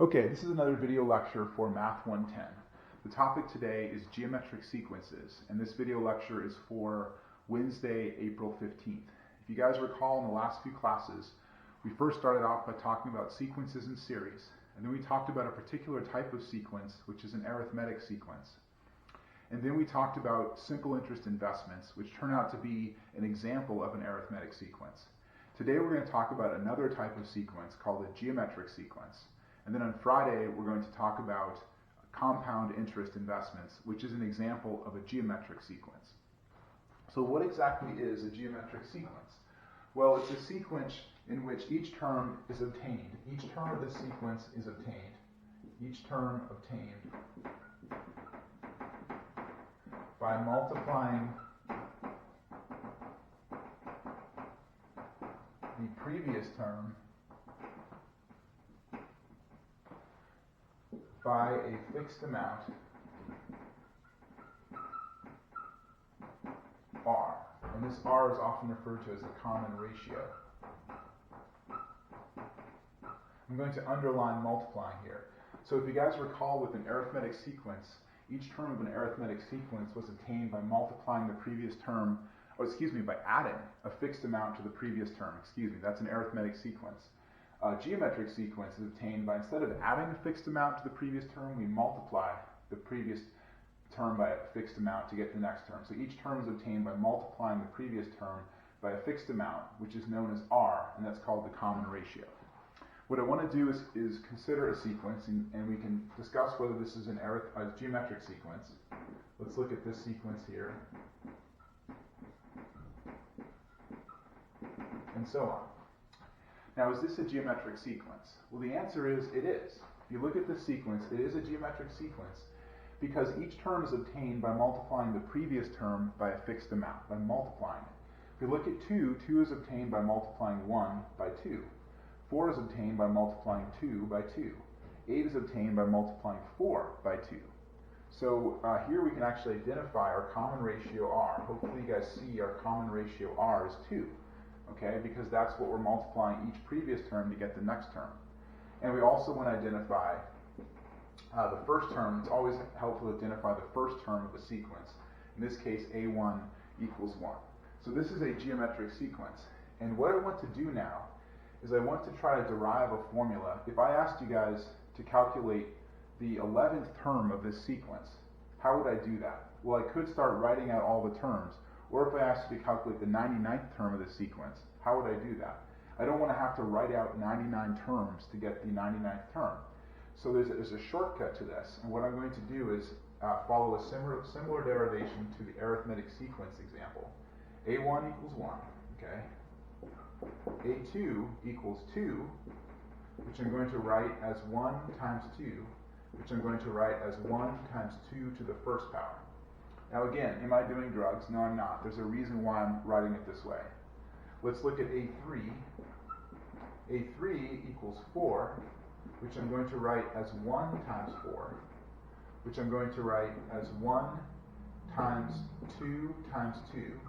Okay, this is another video lecture for Math 110. The topic today is geometric sequences, and this video lecture is for Wednesday, April 15th. If you guys recall, in the last few classes, we first started off by talking about sequences in series, and then we talked about a particular type of sequence, which is an arithmetic sequence. And then we talked about simple interest investments, which turn out to be an example of an arithmetic sequence. Today we're going to talk about another type of sequence called a geometric sequence. And then on Friday, we're going to talk about compound interest investments, which is an example of a geometric sequence. So what exactly is a geometric sequence? Well, it's a sequence in which each term is obtained. Each term of this sequence is obtained. Each term obtained by multiplying the previous term by a fixed amount, R. And this R is often referred to as the common ratio. I'm going to underline multiplying here. So if you guys recall, with an arithmetic sequence, each term of an arithmetic sequence was obtained by multiplying the previous term, by adding a fixed amount to the previous term. That's an arithmetic sequence. A geometric sequence is obtained by, instead of adding a fixed amount to the previous term, we multiply the previous term by a fixed amount to get the next term. So each term is obtained by multiplying the previous term by a fixed amount, which is known as R, and that's called the common ratio. What I want to do is consider a sequence, and we can discuss whether this is a geometric sequence. Let's look at this sequence here, and so on. Now, is this a geometric sequence? Well, the answer is it is. If you look at this sequence, it is a geometric sequence because each term is obtained by multiplying the previous term by a fixed amount, by multiplying it. If we look at 2, 2 is obtained by multiplying 1 by 2. 4 is obtained by multiplying 2 by 2. 8 is obtained by multiplying 4 by 2. So here we can actually identify our common ratio R. Hopefully you guys see our common ratio R is 2. Okay, because that's what we're multiplying each previous term to get the next term. And we also want to identify the first term. It's always helpful to identify the first term of a sequence. In this case, A1 equals 1. So this is a geometric sequence. And what I want to do now is I want to try to derive a formula. If I asked you guys to calculate the 11th term of this sequence, how would I do that? Well, I could start writing out all the terms. Or if I asked you to calculate the 99th term of this sequence, how would I do that? I don't want to have to write out 99 terms to get the 99th term. So there's a shortcut to this. And what I'm going to do is follow a similar derivation to the arithmetic sequence example. A1 equals 1, okay? A2 equals 2, which I'm going to write as 1 times 2, which I'm going to write as 1 times 2 to the first power. Now again, am I doing drugs? No, I'm not. There's a reason why I'm writing it this way. Let's look at A3. A3 equals 4, which I'm going to write as 1 times 4, which I'm going to write as 1 times 2 times 2,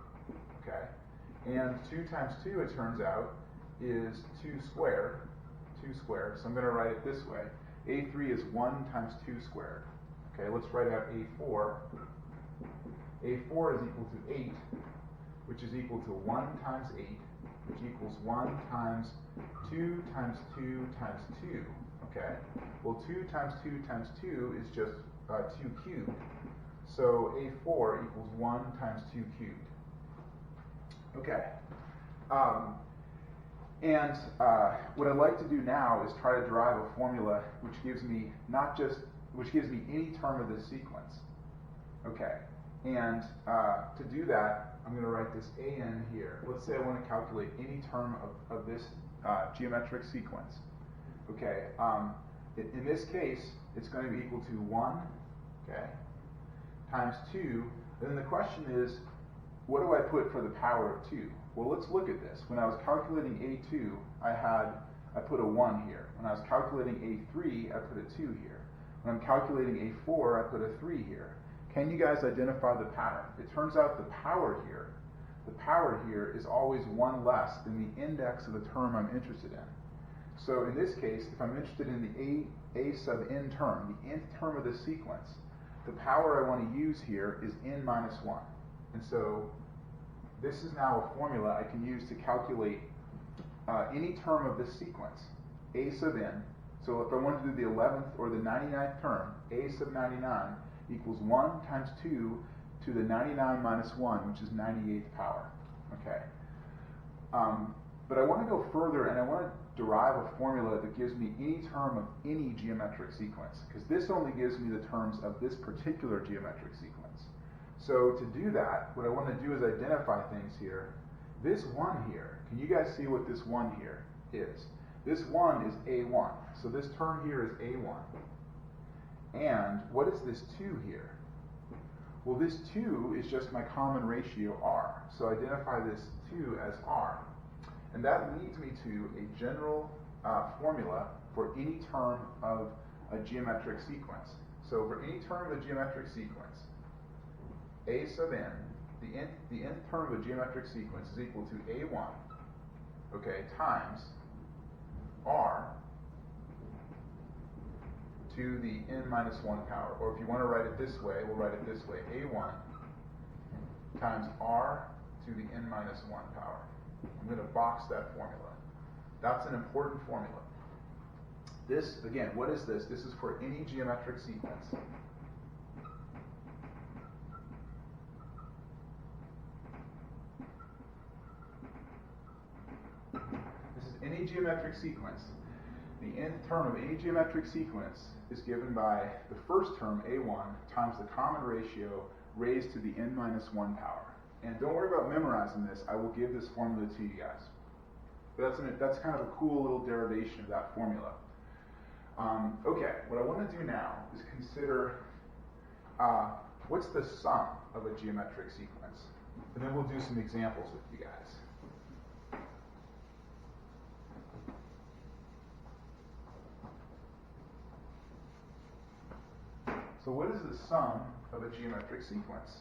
okay? And 2 times 2, it turns out, is 2 squared, so I'm going to write it this way. A3 is 1 times 2 squared. Okay, let's write out A4. A4 is equal to 8, which is equal to 1 times 8, which equals 1 times 2 times 2 times 2, okay? Well, 2 times 2 times 2 is just 2 cubed, so A4 equals 1 times 2 cubed. Okay, what I'd like to do now is try to derive a formula which gives me any term of this sequence, okay? And to do that, I'm going to write this AN here. Let's say I want to calculate any term of this geometric sequence. Okay, in this case, it's going to be equal to 1, okay, times 2. And then the question is, what do I put for the power of 2? Well, let's look at this. When I was calculating A2, I put a 1 here. When I was calculating A3, I put a 2 here. When I'm calculating A4, I put a 3 here. Can you guys identify the pattern? It turns out the power here is always 1 less than the index of the term I'm interested in. So in this case, if I'm interested in the a sub n term, the nth term of the sequence, the power I want to use here is n minus 1. And so this is now a formula I can use to calculate any term of this sequence, a sub n. So if I wanted to do the 11th or the 99th term, a sub 99 equals 1 times 2 to the 99 minus 1, which is 98th power. Okay. But I want to go further, and I want to derive a formula that gives me any term of any geometric sequence, because this only gives me the terms of this particular geometric sequence. So to do that, what I want to do is identify things here. This 1 here, can you guys see what this 1 here is? This 1 is A1, so this term here is A1. And what is this 2 here? Well, this 2 is just my common ratio R, so identify this 2 as R. And that leads me to a general formula for any term of a geometric sequence. So for any term of a geometric sequence, a sub n, the nth term of a geometric sequence is equal to a1, okay, times r to the n minus 1 power. Or if you want to write it this way, we'll write it this way, a1 times r to the n minus 1 power. I'm going to box that formula. That's an important formula. This, again, what is this? This is for any geometric sequence. This is any geometric sequence. The nth term of any geometric sequence is given by the first term, a1, times the common ratio raised to the n minus 1 power. And don't worry about memorizing this. I will give this formula to you guys. But that's kind of a cool little derivation of that formula. Okay, what I want to do now is consider what's the sum of a geometric sequence. And then we'll do some examples with you guys. So what is the sum of a geometric sequence?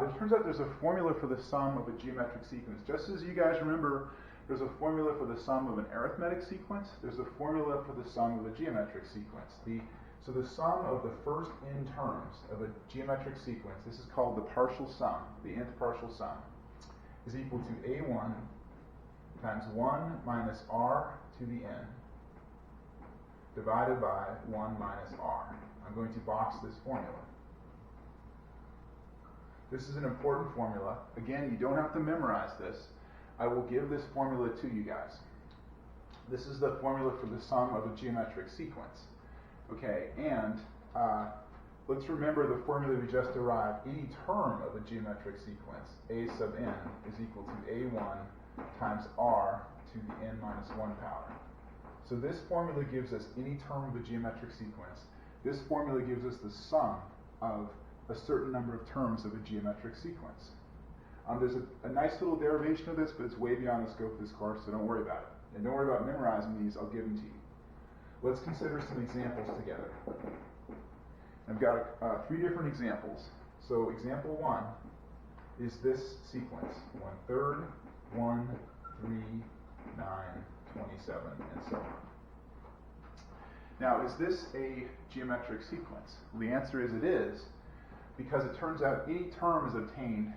It turns out there's a formula for the sum of a geometric sequence. Just as you guys remember, there's a formula for the sum of an arithmetic sequence, there's a formula for the sum of a geometric sequence. So the sum of the first n terms of a geometric sequence, this is called the partial sum, the nth partial sum, is equal to a1 times 1 minus r to the n divided by 1 minus r. I'm going to box this formula. This is an important formula. Again, you don't have to memorize this. I will give this formula to you guys. This is the formula for the sum of a geometric sequence. Okay, and let's remember the formula we just derived. Any term of a geometric sequence, a sub n, is equal to a1 times r to the n minus 1 power. So this formula gives us any term of a geometric sequence. This formula gives us the sum of a certain number of terms of a geometric sequence. There's a nice little derivation of this, but it's way beyond the scope of this course, so don't worry about it. And don't worry about memorizing these, I'll give them to you. Let's consider some examples together. I've got 3 different examples. So example 1 is this sequence, 1/3, 1, 3, 9, 27, and so on. Now, is this a geometric sequence? Well, the answer is it is, because it turns out any term is obtained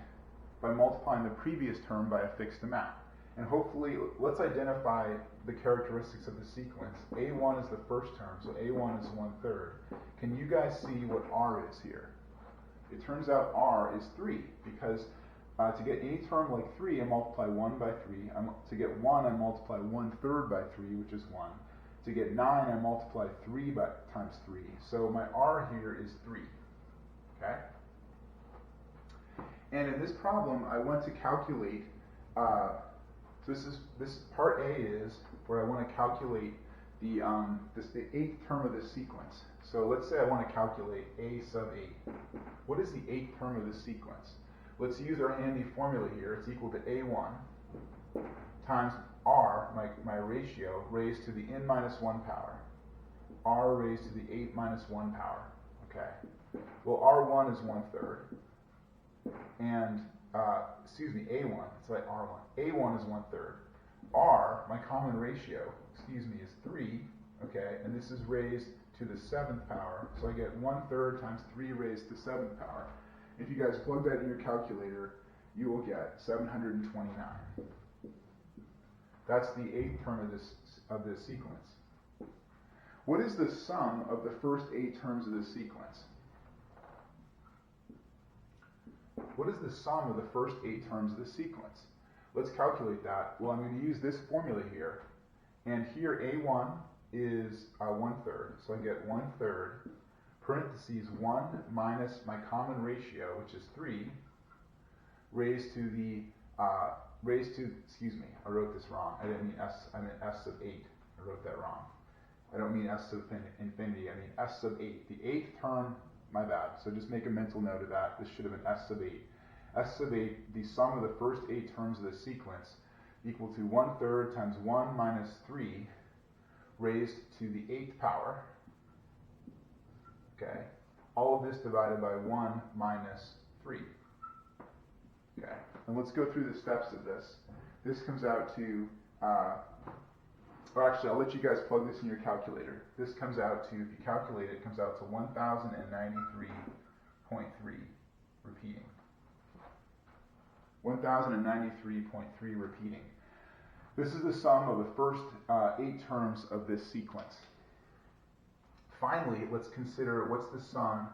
by multiplying the previous term by a fixed amount. And hopefully, let's identify the characteristics of the sequence. A1 is the first term, so A1 is 1/3. Can you guys see what R is here? It turns out R is 3, because to get any term like 3, I multiply 1 by 3. To get 1, I multiply 1/3 by 3, which is 1. To get 9, I multiply 3 times 3. So my R here is 3. Okay? And in this problem, I want to calculate, this part A is where I want to calculate the 8th term of this sequence. So let's say I want to calculate A sub 8. What is the 8th term of this sequence? Let's use our handy formula here. It's equal to A1 times R, my ratio, raised to the n minus 1 power. R raised to the 8 minus 1 power. okay? Well, R1 is 1/3, and, A1, it's like R1. A1 is 1/3. R, my common ratio, is 3, okay? And this is raised to the 7th power, so I get 1/3 times 3 raised to the 7th power. If you guys plug that in your calculator, you will get 729. That's the 8th term of this sequence. What is the sum of the first 8 terms of this sequence? What is the sum of the first 8 terms of the sequence? Let's calculate that. Well, I'm going to use this formula here. And here A1 is 1/3. So I get 1/3, parentheses 1 minus my common ratio, which is 3, raised to the, I wrote this wrong. I didn't mean S, I meant S sub 8. I wrote that wrong. I don't mean S sub infinity, I mean S sub 8. The 8th term, my bad. So just make a mental note of that. This should have been S sub 8. S sub 8, the sum of the first 8 terms of the sequence, equal to 1/3 times 1 minus 3 raised to the 8th power. Okay. All of this divided by 1 minus 3. Okay. And let's go through the steps of this. This comes out to, or actually, I'll let you guys plug this in your calculator. This comes out to, if you calculate it, comes out to 1093.3 repeating. 1093.3 repeating. This is the sum of the first 8 terms of this sequence. Finally, let's consider what's the sum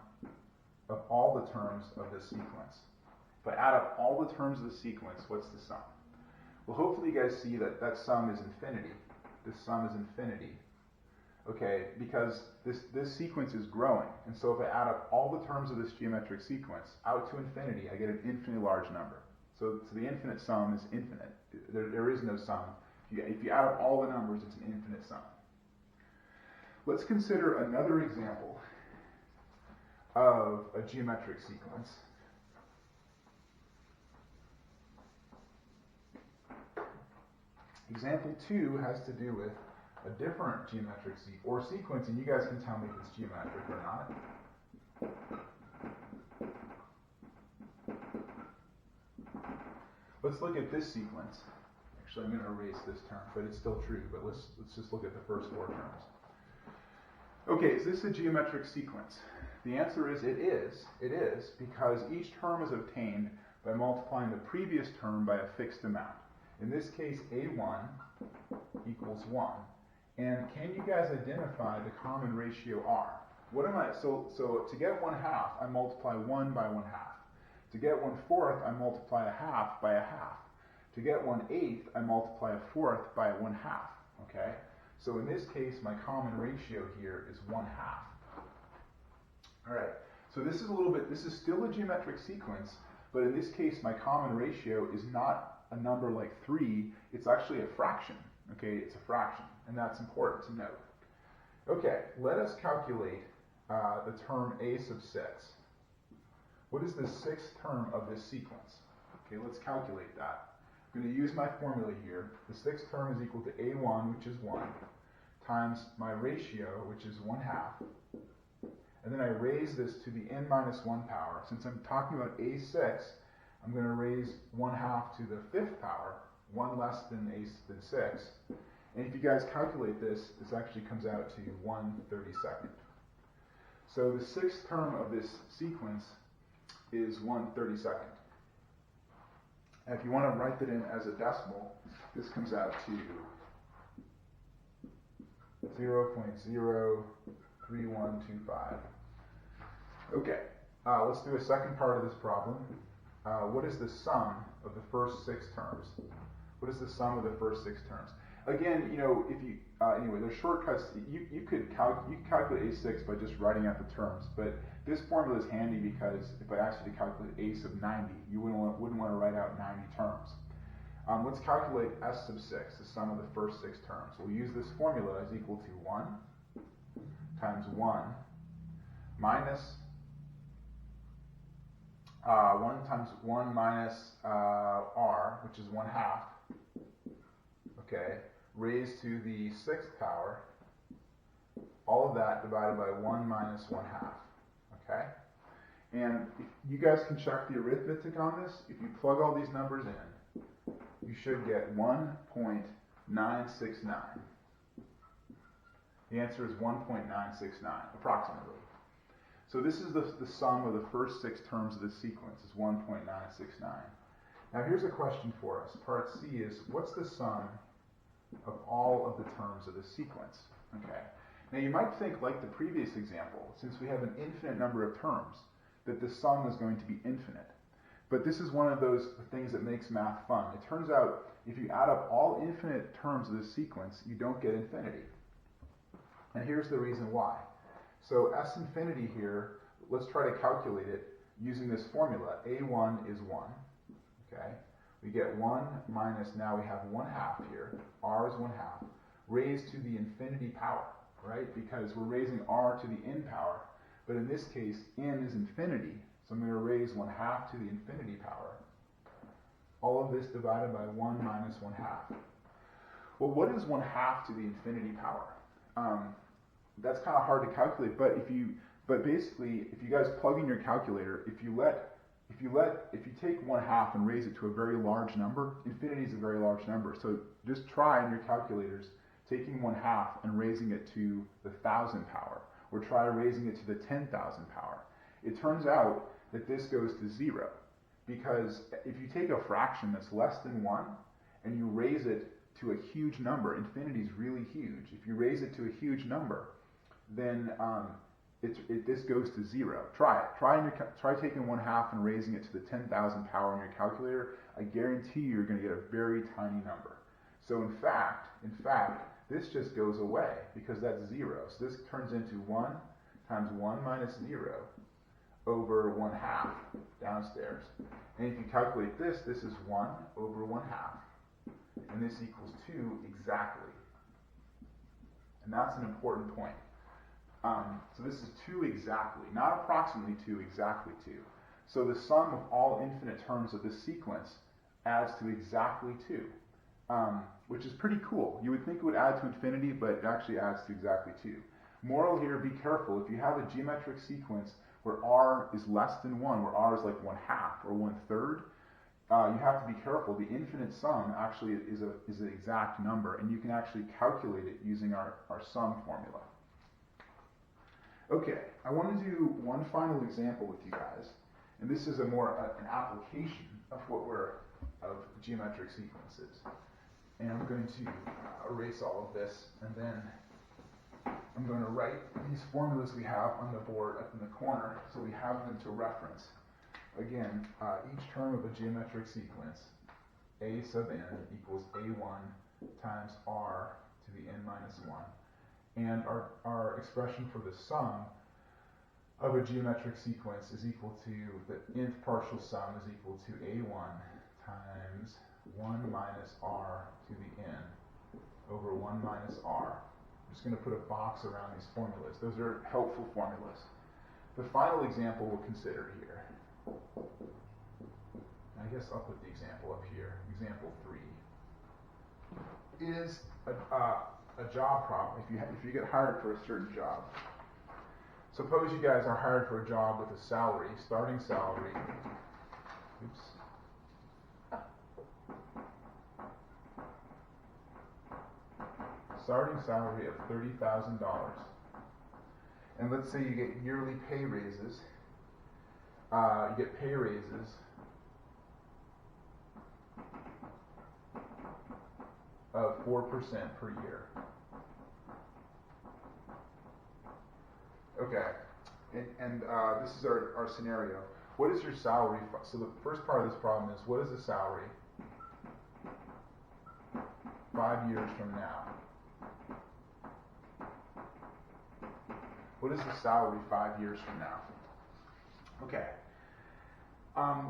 of all the terms of this sequence. If I add up all the terms of the sequence, what's the sum? Well, hopefully you guys see that that sum is infinity. This sum is infinity. Okay, because this sequence is growing. And so if I add up all the terms of this geometric sequence out to infinity, I get an infinitely large number. So the infinite sum is infinite. There is no sum. If you add up all the numbers, it's an infinite sum. Let's consider another example of a geometric sequence. Example 2 has to do with a different geometric sequence, and you guys can tell me if it's geometric or not. Let's look at this sequence. Actually, I'm going to erase this term, but it's still true, but let's just look at the first 4 terms. Okay, is this a geometric sequence? The answer is it is. It is, because each term is obtained by multiplying the previous term by a fixed amount. In this case, A1 equals 1. And can you guys identify the common ratio R? What am I, so to get 1/2, I multiply 1 by 1/2. To get 1/4, I multiply a half by a half. To get 1/8, I multiply a fourth by 1/2, okay? So in this case, my common ratio here is 1/2. All right, so this is still a geometric sequence, but in this case, my common ratio is not a number like 3, it's actually a fraction, okay? It's a fraction, and that's important to note. Okay, let us calculate the term a sub 6. What is the 6th term of this sequence? Okay, let's calculate that. I'm going to use my formula here. The 6th term is equal to A1, which is 1, times my ratio, which is 1/2. And then I raise this to the n minus 1 power. Since I'm talking about A6, I'm going to raise 1/2 to the 5th power, 1 less than 6. And if you guys calculate this, this actually comes out to 1/32. So the 6th term of this sequence is 1/32. And if you want to write that in as a decimal, this comes out to 0.03125. Okay, let's do a second part of this problem. What is the sum of the first 6 terms? What is the sum of the first 6 terms? Again, you know, if you anyway, there's shortcuts. You could calculate A6 by just writing out the terms, but this formula is handy because if I asked you to calculate A sub 90, you wouldn't want to write out 90 terms. Let's calculate S sub 6, the sum of the first 6 terms. We'll use this formula as equal to 1 times 1 minus 1 times 1 minus R, which is 1/2, okay, raised to the 6th power, all of that divided by 1 minus 1/2, okay? And if you guys can check the arithmetic on this. If you plug all these numbers in, you should get 1.969. The answer is 1.969, approximately. So this is the sum of the first 6 terms of the sequence, is 1.969. Now here's a question for us. Part C is, what's the sum of all of the terms of the sequence? Okay. Now you might think, like the previous example, since we have an infinite number of terms, that the sum is going to be infinite. But this is one of those things that makes math fun. It turns out, if you add up all infinite terms of the sequence, you don't get infinity. And here's the reason why. So S infinity here, let's try to calculate it using this formula. A1 is 1. Okay? We get 1 minus, now we have 1/2 here. R is 1/2, raised to the infinity power, right? Because we're raising R to the n power. But in this case, n is infinity, so I'm going to raise 1/2 to the infinity power. All of this divided by 1 minus 1/2. Well, what is 1/2 to the infinity power? That's kind of hard to calculate, but basically, if you guys plug in your calculator, if you take 1/2 and raise it to a very large number, infinity is a very large number. So just try in your calculators taking 1/2 and raising it to the 1,000 power, or try raising it to the 10,000 power. It turns out that this goes to 0, because if you take a fraction that's less than 1 and you raise it to a huge number, infinity is really huge. If you raise it to a huge number, then this goes to 0. Try it. Try taking 1/2 and raising it to the 10,000 power in your calculator. I guarantee you're going to get a very tiny number. So in fact, this just goes away because that's 0. So this turns into 1 times 1 minus 0 over 1/2 downstairs. And if you calculate this, this is 1 over 1/2. And this equals 2 exactly. And that's an important point. So this is 2 exactly, not approximately 2, exactly 2. So the sum of all infinite terms of this sequence adds to exactly 2, which is pretty cool. You would think it would add to infinity, but it actually adds to exactly 2. Moral here, be careful. If you have a geometric sequence where r is less than 1, where r is like 1/2 or 1/3, you have to be careful. The infinite sum actually is an exact number, and you can actually calculate it using our sum formula. Okay, I want to do one final example with you guys, and this is an application of geometric sequences. And I'm going to erase all of this, and then I'm going to write these formulas we have on the board up in the corner, so we have them to reference. Again, each term of a geometric sequence, a sub n equals a1 times r to the n minus 1. And our expression for the sum of a geometric sequence is equal to, the nth partial sum is equal to a1 times 1 minus r to the n over 1 minus r. I'm just going to put a box around these formulas. Those are helpful formulas. The final example we'll consider here, I guess I'll put the example up here, example 3, is a job problem. If you get hired for a certain job, suppose you guys are hired for a job with a salary, starting salary, starting salary of $30,000, and let's say you get yearly pay raises. You get pay raises of 4% per year. Okay, and this is our scenario. What is your salary? So the first part of this problem is, what is the salary 5 years from now? What is the salary 5 years from now? Okay.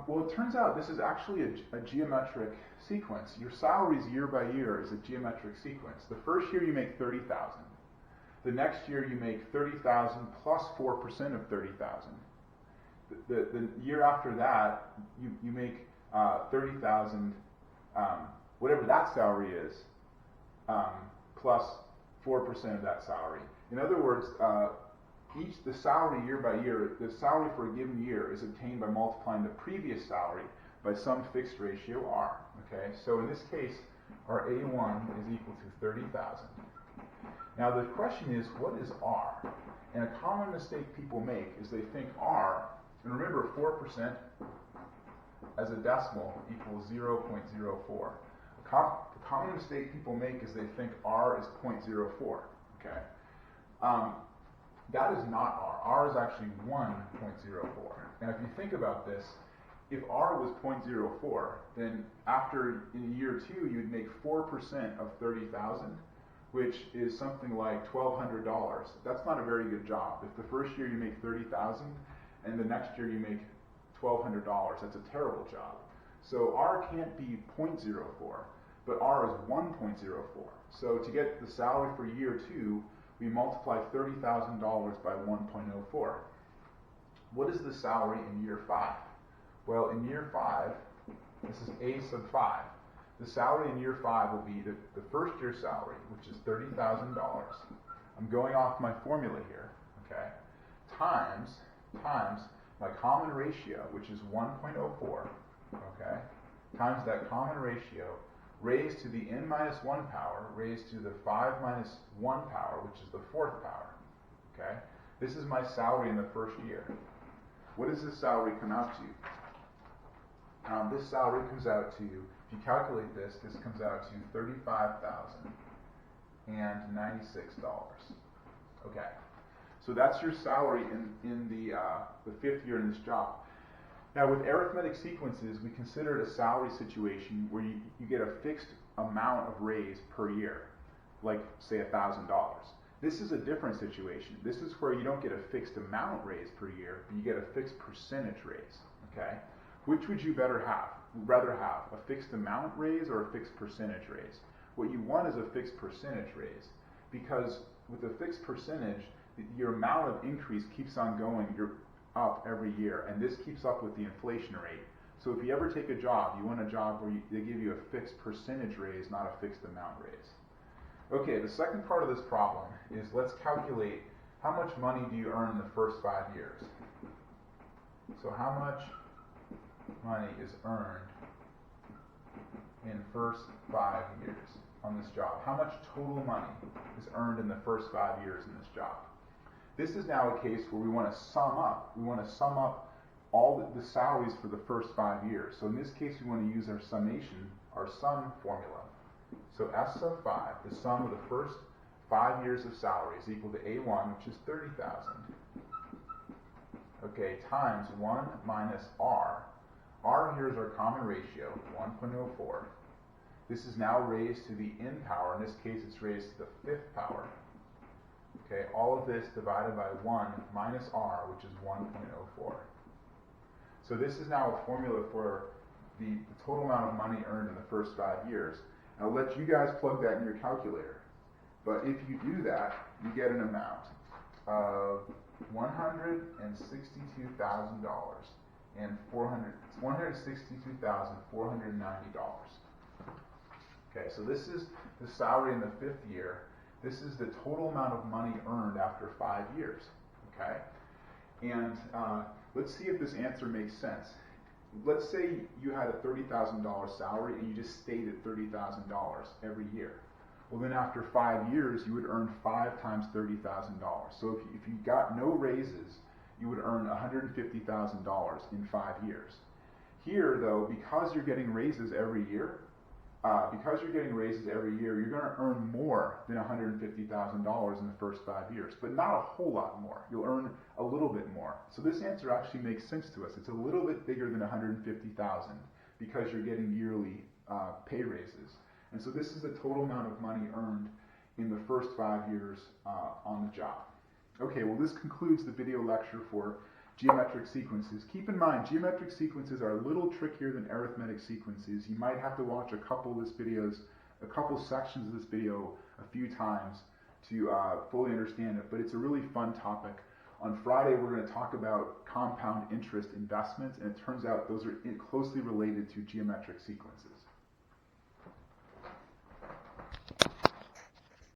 Well, it turns out this is actually a geometric sequence. Your salaries year by year is a geometric sequence. The first year you make $30,000. The next year you make $30,000 plus 4% of $30,000. The year after that you make $30,000, whatever that salary is, plus 4% of that salary. In other words, the salary year by year, the salary for a given year is obtained by multiplying the previous salary by some fixed ratio R. Okay, so in this case, our A1 is equal to 30,000. Now the question is, what is R? And a common mistake people make is they think R, and remember 4% as a decimal equals 0.04. The common mistake people make is they think R is 0.04. Okay, that is not R. R is actually 1.04. Now if you think about this, if R was 0.04, then after in year 2 you'd make 4% of 30,000, which is something like $1,200. That's not a very good job. If the first year you make 30,000 and the next year you make $1,200, that's a terrible job. So R can't be 0.04, but R is 1.04. So to get the salary for year 2, we multiply $30,000 by 1.04. What is the salary in year 5? Well, in year 5, this is A sub 5. The salary in year 5 will be the first year salary, which is $30,000. I'm going off my formula here, okay, times my common ratio, which is 1.04, okay, times that common ratio raised to the n minus 1 power, raised to the 5 minus 1 power, which is the 4th power, okay? This is my salary in the first year. What does this salary come out to? This salary comes out to, if you calculate this, this comes out to $35,096. Okay, so that's your salary in the 5th year in this job. Now with arithmetic sequences, we consider it a salary situation where you get a fixed amount of raise per year, like say $1,000. This is a different situation. This is where you don't get a fixed amount raise per year, but you get a fixed percentage raise, okay? Which would you rather have, a fixed amount raise or a fixed percentage raise? What you want is a fixed percentage raise, because with a fixed percentage, your amount of increase keeps on going. You're up every year, and this keeps up with the inflation rate. So if you ever take a job, you want a job where they give you a fixed percentage raise, not a fixed amount raise. Okay, the second part of this problem is let's calculate how much money do you earn in the first 5 years. So how much money is earned in first 5 years on this job? How much total money is earned in the first 5 years in this job? This is now a case where we want to sum up. We want to sum up all the salaries for the first 5 years. So in this case, we want to use our summation, our sum formula. So S sub 5, the sum of the first 5 years of salary is equal to A1, which is 30,000. Okay, times 1 minus R. R here is our common ratio, 1.04. This is now raised to the n power. In this case, it's raised to the 5th power. Okay, all of this divided by 1 minus R, which is 1.04. So this is now a formula for the total amount of money earned in the first 5 years. I'll let you guys plug that in your calculator. But if you do that, you get an amount of $162,490. Okay, so this is the salary in the 5th year. This is the total amount of money earned after 5 years. Okay, and let's see if this answer makes sense. Let's say you had a $30,000 salary and you just stayed at $30,000 every year. Well, then after 5 years, you would earn 5 times $30,000. So if you got no raises, you would earn $150,000 in 5 years. Here, though, because you're getting raises every year, you're going to earn more than $150,000 in the first 5 years, but not a whole lot more. You'll earn a little bit more. So this answer actually makes sense to us. It's a little bit bigger than $150,000 because you're getting yearly pay raises. And so this is the total amount of money earned in the first 5 years on the job. Okay, well this concludes the video lecture for geometric sequences. Keep in mind, geometric sequences are a little trickier than arithmetic sequences. You might have to watch a couple sections of this video a few times to fully understand it, but it's a really fun topic. On Friday, we're going to talk about compound interest investments, and it turns out those are closely related to geometric sequences.